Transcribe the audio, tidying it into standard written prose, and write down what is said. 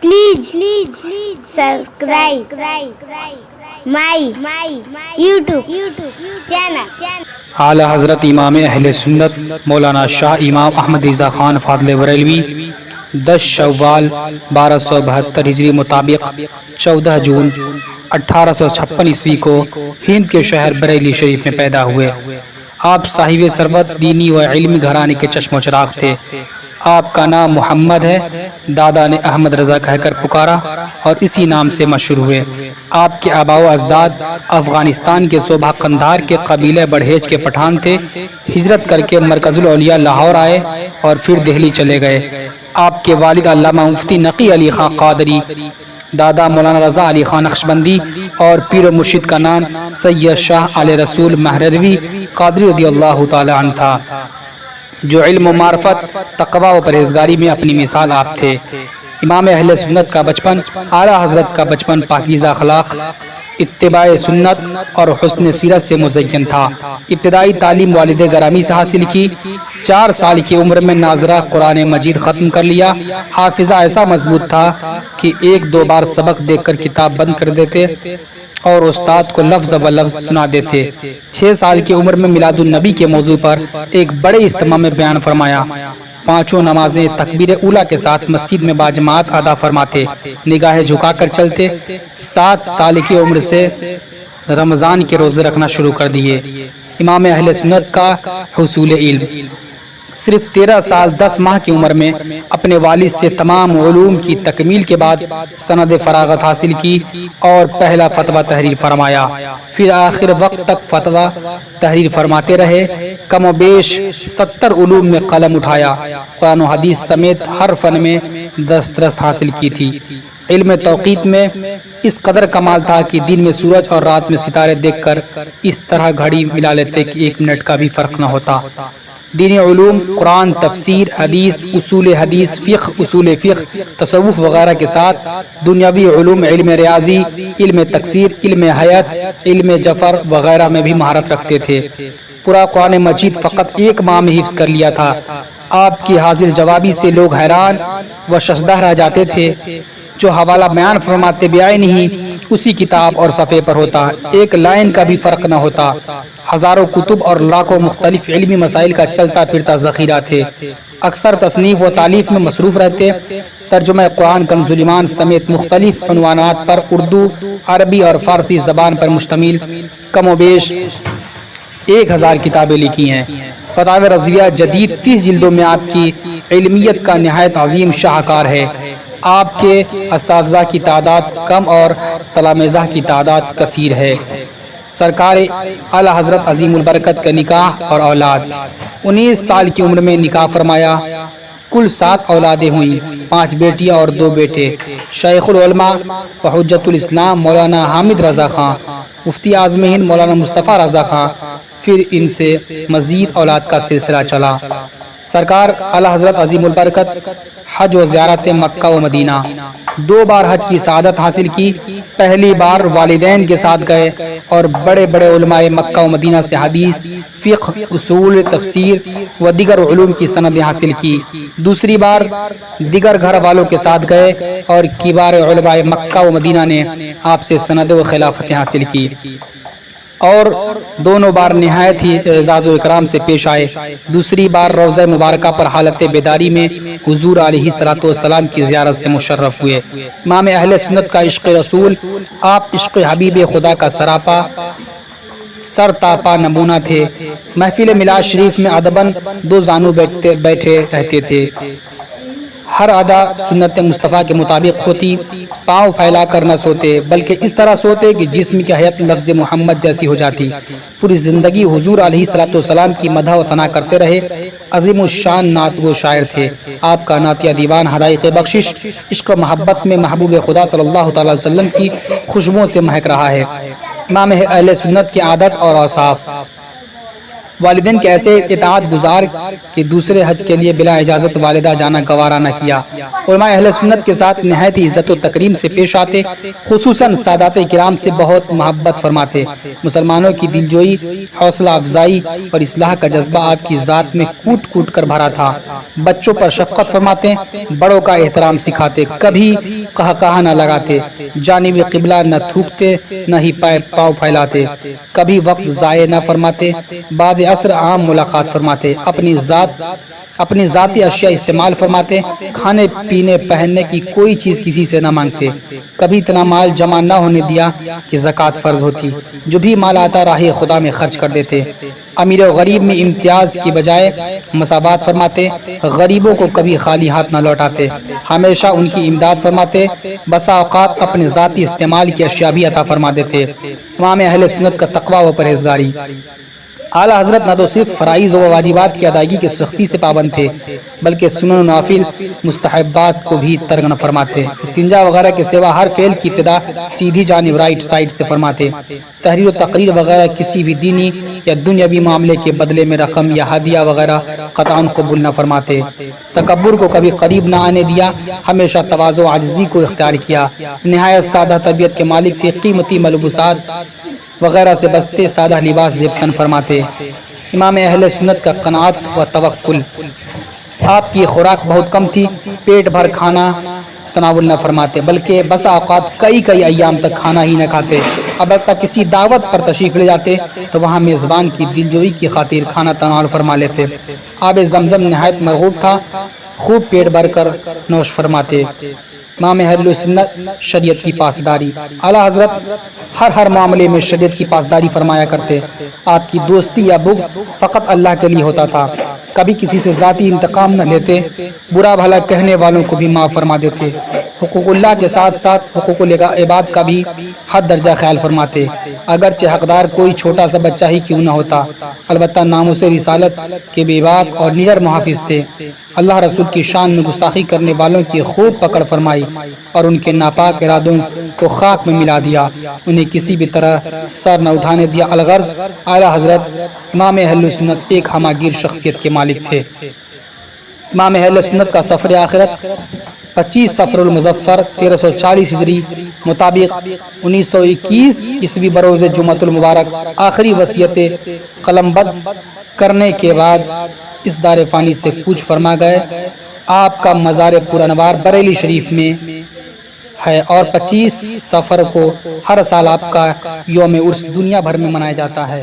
Please subscribe my YouTube channel. اعلی حضرت امام اہل سنت مولانا شاہ امام احمد رضا خان فاضل بریلوی 10 شوال 1272 ہجری مطابق 14 جون 1856 عیسوی کو ہند کے شہر بریلی شریف میں پیدا ہوئے۔ آپ صاحب ثروت، دینی و علمی گھرانے کے چشم و چراغ تھے۔ آپ کا نام محمد ہے، دادا نے احمد رضا کہہ کر پکارا اور اسی نام سے مشہور ہوئے۔ آپ کے آباء و اجداد افغانستان کے صوبہ قندھار کے قبیلہ بڑھیج کے پٹھان تھے۔ ہجرت کر کے مرکز الاولیاء لاہور آئے اور پھر دہلی چلے گئے۔ آپ کے والد علامہ مفتی نقی علی خان قادری، دادا مولانا رضا علی خان نقشبندی اور پیر و مرشد کا نام سید شاہ علی رسول مہروی قادری رضی اللہ تعالی عنہ تھا، جو علم و معرفت، تقوی و پرہیزگاری میں اپنی مثال آپ تھے۔ امام اہل سنت کا بچپن، اعلیٰ حضرت کا بچپن پاکیزہ اخلاق، اتباع سنت اور حسن سیرت سے مزین تھا۔ ابتدائی تعلیم والد گرامی سے حاصل کی۔ 4 سال کی عمر میں ناظرہ قرآن مجید ختم کر لیا۔ حافظہ ایسا مضبوط تھا کہ 1-2 بار سبق دیکھ کر کتاب بند کر دیتے اور استاد کو لفظ و لفظ سنا دیتے۔ 6 سال کی عمر میں میلاد النبی کے موضوع پر ایک بڑے اجتماع میں بیان فرمایا۔ 5 نمازیں تکبیر اولیٰ کے ساتھ مسجد میں باجماعت ادا فرماتے، نگاہیں جھکا کر چلتے۔ 7 سال کی عمر سے رمضان کے روزے رکھنا شروع کر دیے۔ امام اہل سنت کا حصول علم، صرف 13 سال 10 ماہ کی عمر میں اپنے والد سے تمام علوم کی تکمیل کے بعد سند فراغت حاصل کی اور پہلا فتویٰ تحریر فرمایا۔ پھر آخر وقت تک فتویٰ تحریر فرماتے رہے۔ کم و بیش 70 علوم میں قلم اٹھایا۔ قرآن و حدیث سمیت ہر فن میں دسترس حاصل کی تھی۔ علم توقیت میں اس قدر کمال تھا کہ دن میں سورج اور رات میں ستارے دیکھ کر اس طرح گھڑی ملا لیتے کہ 1 منٹ کا بھی فرق نہ ہوتا۔ دینی علوم، قرآن، تفسیر، حدیث، حدیث، اصول فقہ، تصوف وغیرہ کے ساتھ دنیاوی علوم، علم ریاضی، علم تکثیر، علم حیات، علم جفر وغیرہ میں بھی مہارت رکھتے تھے۔ پورا قرآن مجید فقط 1 ماہ میں حفظ کر لیا تھا۔ آپ کی حاضر جوابی سے لوگ حیران و ششدر رہ جاتے تھے۔ جو حوالہ بیان فرماتے بھی آئے نہیں، اسی کتاب اور صفحے پر ہوتا، 1 لائن کا بھی فرق نہ ہوتا۔ ہزاروں کتب اور لاکھوں مختلف علمی مسائل کا چلتا پھرتا ذخیرہ تھے۔ اکثر تصنیف و تالیف میں مصروف رہتے۔ ترجمہ قرآن کنز ایمان سمیت مختلف عنوانات پر اردو، عربی اور فارسی زبان پر مشتمل کم و بیش 1000 کتابیں لکھی ہیں۔ فتاوی رضویہ جدید 30 جلدوں میں آپ کی علمیت کا نہایت عظیم شاہکار ہے۔ آپ کے اساتذہ کی تعداد کم اور تلامذہ کی تعداد کثیر ہے۔ سرکار اعلیٰ حضرت عظیم البرکت کا نکاح اور اولاد، 19 سال کی عمر میں نکاح فرمایا۔ کل 7 اولادیں ہوئیں، 5 بیٹیاں اور 2 بیٹے۔ شیخ العلماء و حجت الاسلام مولانا حامد رضا خان، مفتی اعظم ہند مولانا مصطفیٰ رضا خان، پھر ان سے مزید اولاد کا سلسلہ چلا۔ سرکار اعلیٰ حضرت عظیم البرکت حج و زیارت مکہ و مدینہ 2 بار حج کی سعادت حاصل کی۔ پہلی بار والدین کے ساتھ گئے اور بڑے بڑے علماء مکہ و مدینہ سے حدیث، فقہ، اصول، تفسیر و دیگر علوم کی سندیں حاصل کی۔ دوسری بار دیگر گھر والوں کے ساتھ گئے اور کبار علماء مکہ و مدینہ نے آپ سے سند و خلافتیں حاصل کی، اور دونوں بار نہایت ہی اعزاز و اکرام سے پیش آئے۔ دوسری بار روضہ مبارکہ پر حالت بیداری میں حضور علیہ الصلوۃ والسلام کی زیارت سے مشرف ہوئے۔ امام اہل سنت کا عشق رسول، آپ عشق حبیب خدا کا سراپا سر تاپا نمونہ تھے۔ محفل میلاد شریف میں ادباً 2 زانو بیٹھے رہتے تھے۔ ہر ادا سنت مصطفیٰ کے مطابق ہوتی، پاؤں پھیلا کر نہ سوتے، بلکہ اس طرح سوتے کہ جسم کی حیت لفظ محمد جیسی ہو جاتی۔ پوری زندگی حضور علیہ الصلوۃ والسلام کی مدح و ثنا کرتے رہے۔ عظیم الشان نعت گو شاعر تھے۔ آپ کا نعتیہ دیوان حدائق بخشش عشق و محبت میں محبوب خدا صلی اللہ تعالی وسلم کی خوشبوؤں سے مہک رہا ہے۔ امام اہل سنت کی عادت اور اوصاف، والدین کے ایسے اطاعت گزار کہ دوسرے حج کے لیے بلا اجازت والدہ جانا گوارا نہ کیا۔ علماء اہل سنت کے ساتھ نہایت عزت و تکریم سے پیش آتے، خصوصاً سادات کرام سے بہت محبت فرماتے۔ مسلمانوں کی دلجوئی، حوصلہ افزائی اور اصلاح کا جذبہ آپ کی ذات میں کوٹ کوٹ کر بھرا تھا۔ بچوں پر شفقت فرماتے، بڑوں کا احترام سکھاتے، کبھی قہقہا نہ لگاتے، جانب قبلہ نہ تھوکتے، نہ ہی پاؤں پھیلاتے، کبھی وقت ضائع نہ فرماتے، بعد عصر عام ملاقات فرماتے، اپنی ذاتی اشیاء استعمال فرماتے، کھانے پینے پہننے کی کوئی چیز کسی سے نہ مانگتے، کبھی اتنا مال جمع نہ ہونے دیا کہ زکوٰۃ فرض ہوتی، جو بھی مال آتا راہ خدا میں خرچ کر دیتے، امیر و غریب میں امتیاز کی بجائے مساوات فرماتے، غریبوں کو کبھی خالی ہاتھ نہ لوٹاتے، ہمیشہ ان کی امداد فرماتے، بسا اوقات اپنے ذاتی استعمال کی اشیاء بھی عطا فرما دیتے۔ امام اہل سنت کا تقوی و پرہیزگاری۔ اعلیٰ حضرت نہ تو صرف فرائض و واجبات کی ادائیگی کے سختی سے پابند تھے بلکہ سنن و نوافل مستحبات کو بھی ترک نہ فرماتے، استنجا وغیرہ کے سوا ہر فعل کی ابتدا سیدھی جانب رائٹ سائڈ سے فرماتے، تحریر و تقریر وغیرہ کسی بھی دینی یا دنیاوی معاملے کے بدلے میں رقم یا ہدیہ وغیرہ قطعاً قبول نہ فرماتے، تکبر کو کبھی قریب نہ آنے دیا، ہمیشہ تواضع و عاجزی کو اختیار کیا، نہایت سادہ طبیعت کے مالک تھے، قیمتی ملبوسات وغیرہ سے بچتے، سادہ لباس ضبطاً فرماتے۔ امام اہل سنت کا قناعت و توکل۔ آپ کی خوراک بہت کم تھی، پیٹ بھر کھانا تناول نہ فرماتے بلکہ بسا اوقات کئی ایام تک کھانا ہی نہ کھاتے، البتہ کسی دعوت پر تشریف لے جاتے تو وہاں میزبان کی دلجوئی کی خاطر کھانا تناول فرما لیتے۔ آب زمزم نہایت مرغوب تھا، خوب پیٹ بھر کر نوش فرماتے۔ امام اہل سنت شریعت کی پاسداری۔ اعلیٰ حضرت ہر معاملے میں شریعت کی پاسداری فرمایا کرتے، آپ کی دوستی یا بغض فقط اللہ کے لیے ہوتا تھا، کبھی کسی سے ذاتی انتقام نہ لیتے، برا بھلا کہنے والوں کو بھی معاف فرما دیتے، حقوق اللہ کے ساتھ ساتھ حقوق العباد کا بھی حد درجہ خیال فرماتے، اگرچہ حقدار کوئی چھوٹا سا بچہ ہی کیوں نہ ہوتا، البتہ ناموس رسالت کے بے باک اور نڈر محافظ تھے۔ اللہ رسول کی شان میں گستاخی کرنے والوں کی خوب پکڑ فرمائی اور ان کے ناپاک ارادوں کو خاک میں ملا دیا، انہیں کسی بھی طرح سر نہ اٹھانے دیا۔ الغرض اعلیٰ حضرت امام اہل سنت ایک ہمہ گیر شخصیت کے مالک تھے۔ امام اہل سنت کا سفر آخرت 25 صفر المظفر 1340 ہجری مطابق 1921 عیسوی بروز جمعۃ المبارک آخری وصیت قلم بند کرنے کے بعد اس دار فانی سے کوچ فرما گئے۔ آپ کا مزار پرانوار بریلی شریف میں ہے اور 25 صفر کو ہر سال آپ کا یوم عرس دنیا بھر میں منایا جاتا ہے۔